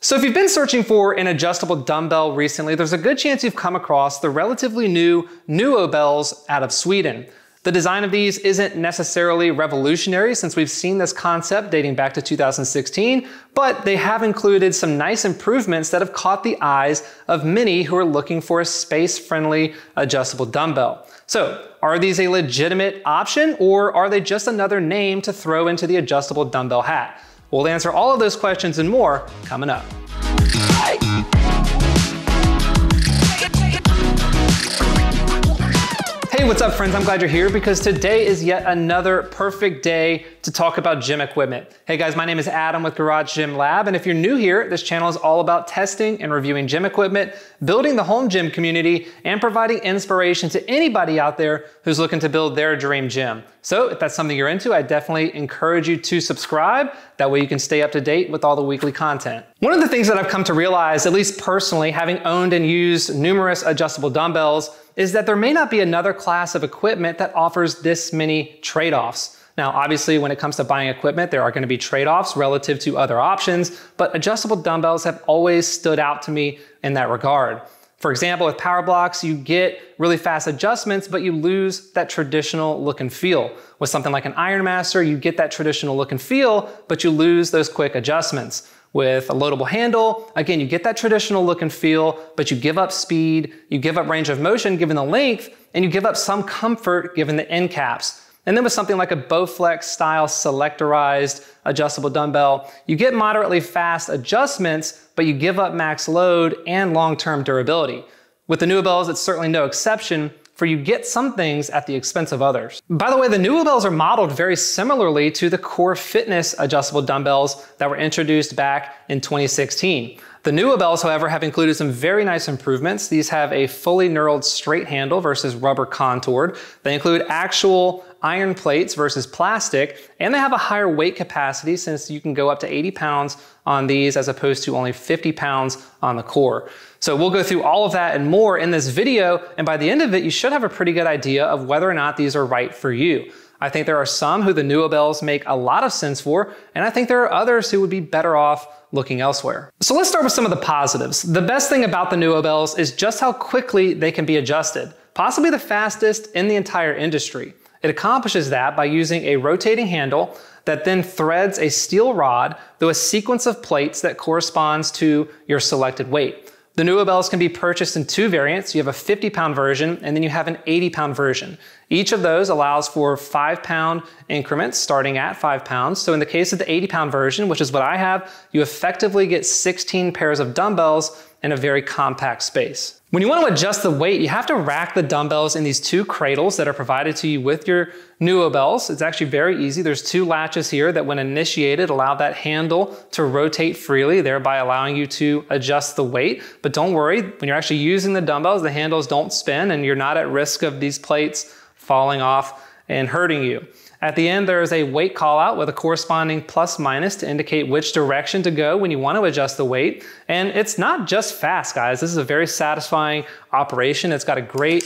So if you've been searching for an adjustable dumbbell recently, there's a good chance you've come across the relatively new NÜOBELLS out of Sweden. The design of these isn't necessarily revolutionary since we've seen this concept dating back to 2016, but they have included some nice improvements that have caught the eyes of many who are looking for a space-friendly adjustable dumbbell. So, are these a legitimate option, or are they just another name to throw into the adjustable dumbbell hat? We'll answer all of those questions and more coming up. Hey, what's up friends? I'm glad you're here because today is yet another perfect day to talk about gym equipment. Hey guys, my name is Adam with Garage Gym Lab, and if you're new here, this channel is all about testing and reviewing gym equipment, building the home gym community, and providing inspiration to anybody out there who's looking to build their dream gym. So if that's something you're into, I definitely encourage you to subscribe. That way you can stay up to date with all the weekly content. One of the things that I've come to realize, at least personally, having owned and used numerous adjustable dumbbells, is that there may not be another class of equipment that offers this many trade-offs. Now, obviously, when it comes to buying equipment, there are going to be trade-offs relative to other options, but adjustable dumbbells have always stood out to me in that regard. For example, with power blocks, you get really fast adjustments, but you lose that traditional look and feel. With something like an Iron Master, you get that traditional look and feel, but you lose those quick adjustments. With a loadable handle, again, you get that traditional look and feel, but you give up speed, you give up range of motion given the length, and you give up some comfort given the end caps. And then with something like a Bowflex style selectorized adjustable dumbbell, you get moderately fast adjustments, but you give up max load and long-term durability. With the NÜOBELLS, it's certainly no exception, for you get some things at the expense of others. By the way, the NÜOBELLS are modeled very similarly to the Core Fitness adjustable dumbbells that were introduced back in 2016. The NÜOBELLS, however, have included some very nice improvements. These have a fully knurled straight handle versus rubber contoured. They include actual iron plates versus plastic, and they have a higher weight capacity since you can go up to 80 pounds on these as opposed to only 50 pounds on the Core. So we'll go through all of that and more in this video, and by the end of it, you should have a pretty good idea of whether or not these are right for you. I think there are some who the NÜOBELLS make a lot of sense for, and I think there are others who would be better off looking elsewhere. So let's start with some of the positives. The best thing about the NÜOBELLS is just how quickly they can be adjusted, possibly the fastest in the entire industry. It accomplishes that by using a rotating handle that then threads a steel rod through a sequence of plates that corresponds to your selected weight. The NÜOBELLS can be purchased in two variants. You have a 50-pound version, and then you have an 80-pound version. Each of those allows for 5-pound increments starting at 5 pounds. So in the case of the 80-pound version, which is what I have, you effectively get 16 pairs of dumbbells in a very compact space. When you want to adjust the weight, you have to rack the dumbbells in these two cradles that are provided to you with your NÜOBELLS. It's actually very easy. There's two latches here that when initiated allow that handle to rotate freely, thereby allowing you to adjust the weight. But don't worry, when you're actually using the dumbbells, the handles don't spin and you're not at risk of these plates falling off and hurting you. At the end, there is a weight call out with a corresponding plus minus to indicate which direction to go when you want to adjust the weight. And it's not just fast, guys. This is a very satisfying operation. It's got a great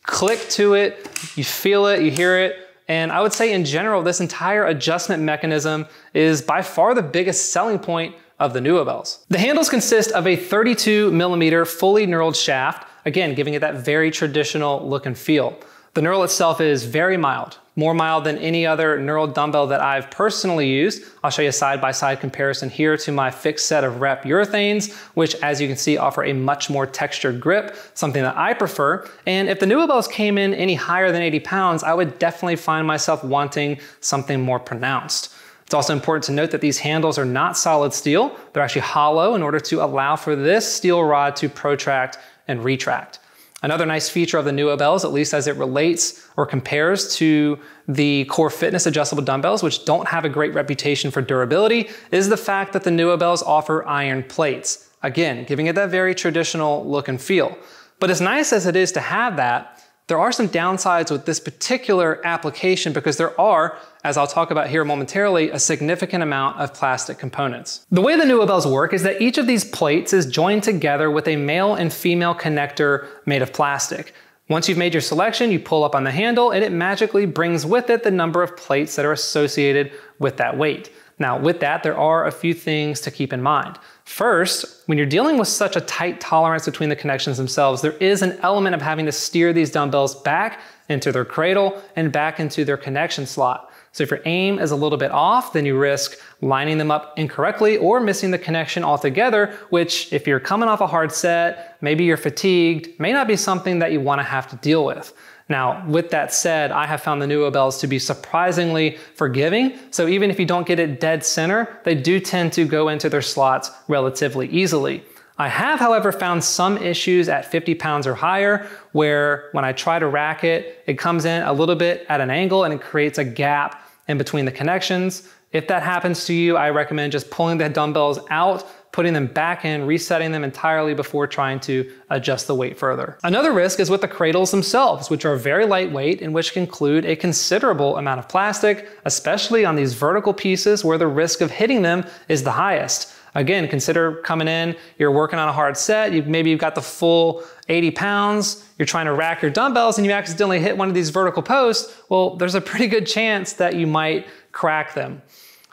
click to it. You feel it, you hear it. And I would say in general, this entire adjustment mechanism is by far the biggest selling point of the NÜOBELLS. The handles consist of a 32mm fully knurled shaft, again, giving it that very traditional look and feel. The knurl itself is very mild, more mild than any other knurled dumbbell that I've personally used. I'll show you a side-by-side comparison here to my fixed set of rep urethanes, which as you can see offer a much more textured grip, something that I prefer. And if the NÜOBELLS came in any higher than 80 pounds, I would definitely find myself wanting something more pronounced. It's also important to note that these handles are not solid steel. They're actually hollow in order to allow for this steel rod to protract and retract. Another nice feature of the NÜOBELLS, at least as it relates or compares to the Core Fitness adjustable dumbbells, which don't have a great reputation for durability, is the fact that the NÜOBELLS offer iron plates. Again, giving it that very traditional look and feel. But as nice as it is to have that, there are some downsides with this particular application because there are, as I'll talk about here momentarily, a significant amount of plastic components. The way the NÜOBELLS work is that each of these plates is joined together with a male and female connector made of plastic. Once you've made your selection, you pull up on the handle and it magically brings with it the number of plates that are associated with that weight. Now with that, there are a few things to keep in mind. First, when you're dealing with such a tight tolerance between the connections themselves, there is an element of having to steer these dumbbells back into their cradle and back into their connection slot. So if your aim is a little bit off, then you risk lining them up incorrectly or missing the connection altogether, which if you're coming off a hard set, maybe you're fatigued, may not be something that you want to have to deal with. Now, with that said, I have found the NÜOBELLS to be surprisingly forgiving. So even if you don't get it dead center, they do tend to go into their slots relatively easily. I have, however, found some issues at 50 pounds or higher where when I try to rack it, it comes in a little bit at an angle and it creates a gap in between the connections. If that happens to you, I recommend just pulling the dumbbells out, putting them back in, resetting them entirely before trying to adjust the weight further. Another risk is with the cradles themselves, which are very lightweight and which include a considerable amount of plastic, especially on these vertical pieces where the risk of hitting them is the highest. Again, consider coming in, you're working on a hard set, maybe you've got the full 80 pounds, you're trying to rack your dumbbells and you accidentally hit one of these vertical posts, well, there's a pretty good chance that you might crack them.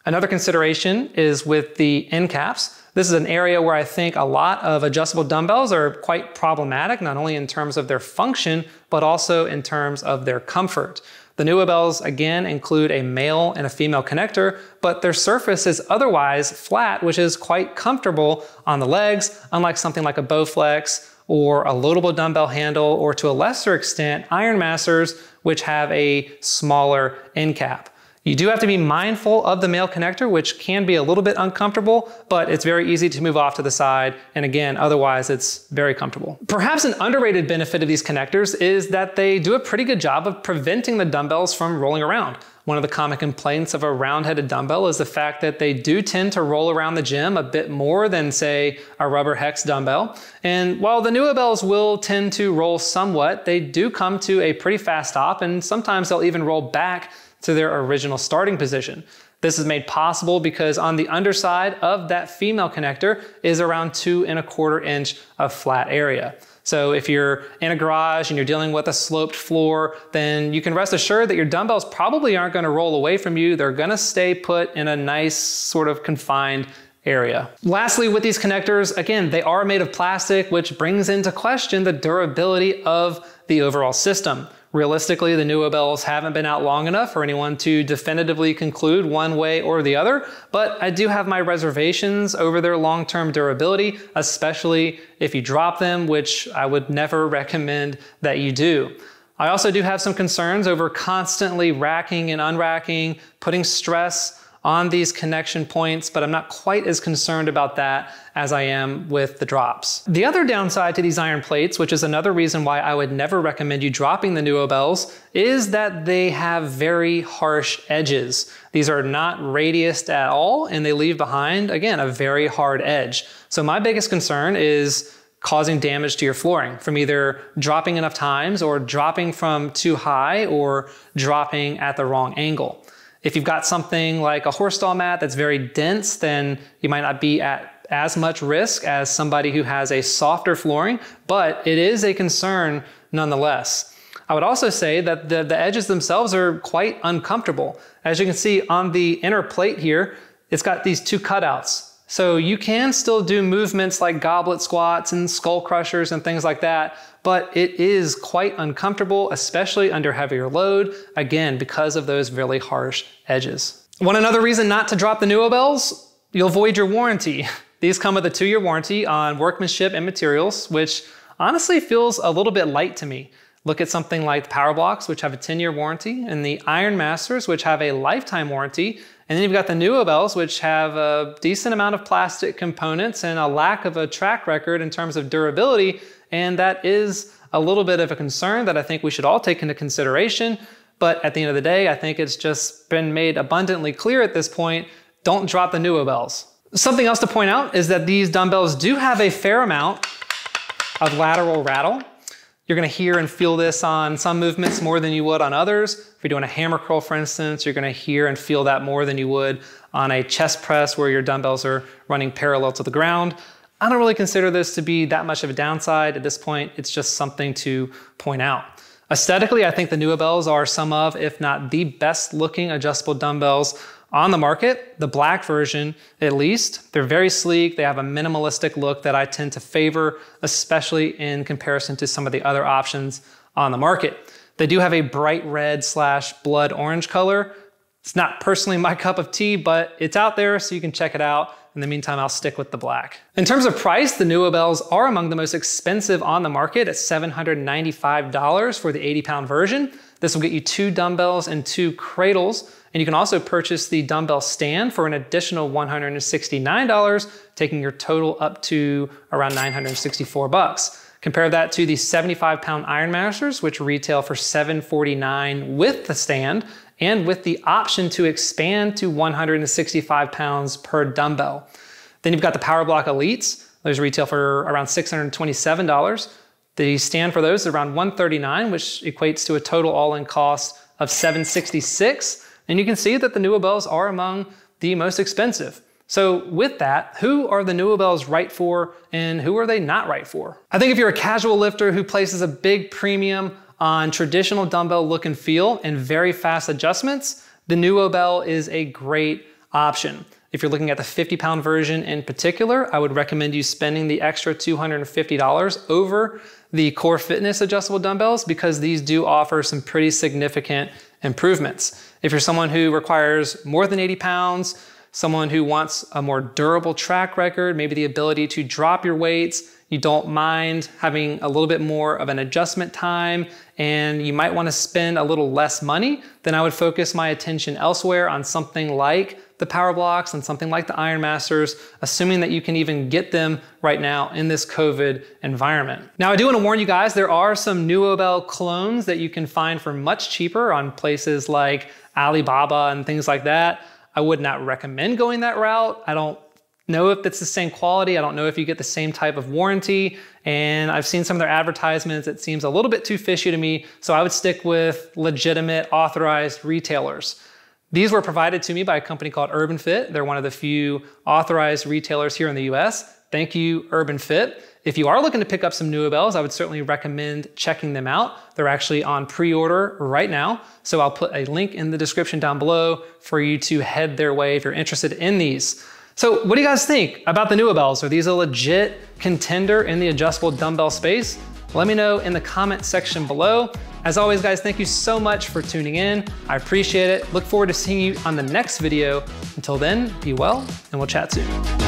Another consideration is with the end caps. This is an area where I think a lot of adjustable dumbbells are quite problematic, not only in terms of their function, but also in terms of their comfort. The NÜOBELLS, again, include a male and a female connector, but their surface is otherwise flat, which is quite comfortable on the legs, unlike something like a Bowflex or a loadable dumbbell handle, or to a lesser extent, Iron Masters, which have a smaller end cap. You do have to be mindful of the male connector, which can be a little bit uncomfortable, but it's very easy to move off to the side. And again, otherwise it's very comfortable. Perhaps an underrated benefit of these connectors is that they do a pretty good job of preventing the dumbbells from rolling around. One of the common complaints of a round-headed dumbbell is the fact that they do tend to roll around the gym a bit more than, say, a rubber hex dumbbell. And while the NÜOBELLS will tend to roll somewhat, they do come to a pretty fast stop, and sometimes they'll even roll back to their original starting position. This is made possible because on the underside of that female connector is around 2¼ inch of flat area. So if you're in a garage and you're dealing with a sloped floor, then you can rest assured that your dumbbells probably aren't going to roll away from you. They're going to stay put in a nice sort of confined area. Lastly, with these connectors, again, they are made of plastic, which brings into question the durability of the overall system. Realistically, the NÜOBELLS haven't been out long enough for anyone to definitively conclude one way or the other, but I do have my reservations over their long-term durability, especially if you drop them, which I would never recommend that you do. I also do have some concerns over constantly racking and unracking, putting stress on these connection points, but I'm not quite as concerned about that as I am with the drops. The other downside to these iron plates, which is another reason why I would never recommend you dropping the NÜOBELLS, is that they have very harsh edges. These are not radiused at all, and they leave behind, again, a very hard edge. So my biggest concern is causing damage to your flooring from either dropping enough times or dropping from too high or dropping at the wrong angle. If you've got something like a horse stall mat that's very dense, then you might not be at as much risk as somebody who has a softer flooring, but it is a concern nonetheless. I would also say that the edges themselves are quite uncomfortable. As you can see on the inner plate here, it's got these two cutouts. So you can still do movements like goblet squats and skull crushers and things like that, but it is quite uncomfortable, especially under heavier load, again, because of those really harsh edges. Want another reason not to drop the NÜOBELLS? You'll void your warranty. These come with a 2-year warranty on workmanship and materials, which honestly feels a little bit light to me. Look at something like the Power Blocks, which have a 10-year warranty, and the Iron Masters, which have a lifetime warranty. And then you've got the NÜOBELLS, which have a decent amount of plastic components and a lack of a track record in terms of durability. And that is a little bit of a concern that I think we should all take into consideration. But at the end of the day, I think it's just been made abundantly clear at this point, don't drop the NÜOBELLS. Something else to point out is that these dumbbells do have a fair amount of lateral rattle. You're gonna hear and feel this on some movements more than you would on others. If you're doing a hammer curl, for instance, you're gonna hear and feel that more than you would on a chest press where your dumbbells are running parallel to the ground. I don't really consider this to be that much of a downside. At this point, it's just something to point out. Aesthetically, I think the NÜOBELLS are some of, if not the best looking adjustable dumbbells on the market, the black version at least. They're very sleek. They have a minimalistic look that I tend to favor, especially in comparison to some of the other options on the market. They do have a bright red / blood orange color. It's not personally my cup of tea, but it's out there so you can check it out. In the meantime, I'll stick with the black. In terms of price, the NÜOBELLS are among the most expensive on the market at $795 for the 80-pound version. This will get you 2 dumbbells and 2 cradles. And you can also purchase the dumbbell stand for an additional $169, taking your total up to around $964. Compare that to the 75-pound Iron Masters, which retail for $749 with the stand and with the option to expand to 165 pounds per dumbbell. Then you've got the Power Block Elites. Those retail for around $627. The stand for those is around $139, which equates to a total all-in cost of $766. And you can see that the NÜOBELLS are among the most expensive. So with that, who are the NÜOBELLS right for and who are they not right for? I think if you're a casual lifter who places a big premium on traditional dumbbell look and feel and very fast adjustments, the NÜOBELL is a great option. If you're looking at the 50-pound version in particular, I would recommend you spending the extra $250 over the Core Fitness adjustable dumbbells because these do offer some pretty significant improvements. If you're someone who requires more than 80 pounds, someone who wants a more durable track record, maybe the ability to drop your weights, you don't mind having a little bit more of an adjustment time, and you might want to spend a little less money, then I would focus my attention elsewhere on something like the Power Blocks and something like the Iron Masters, assuming that you can even get them right now in this COVID environment. Now, I do want to warn you guys, there are some NÜOBELL clones that you can find for much cheaper on places like Alibaba and things like that. I would not recommend going that route. I don't know if it's the same quality. I don't know if you get the same type of warranty. And I've seen some of their advertisements. It seems a little bit too fishy to me. So I would stick with legitimate authorized retailers. These were provided to me by a company called Urban Fit. They're one of the few authorized retailers here in the US. Thank you, Urban Fit. If you are looking to pick up some NÜOBELLS, I would certainly recommend checking them out. They're actually on pre-order right now. So I'll put a link in the description down below for you to head their way if you're interested in these. So what do you guys think about the NÜOBELLS? Are these a legit contender in the adjustable dumbbell space? Let me know in the comment section below. As always, guys, thank you so much for tuning in. I appreciate it. Look forward to seeing you on the next video. Until then, be well, and we'll chat soon.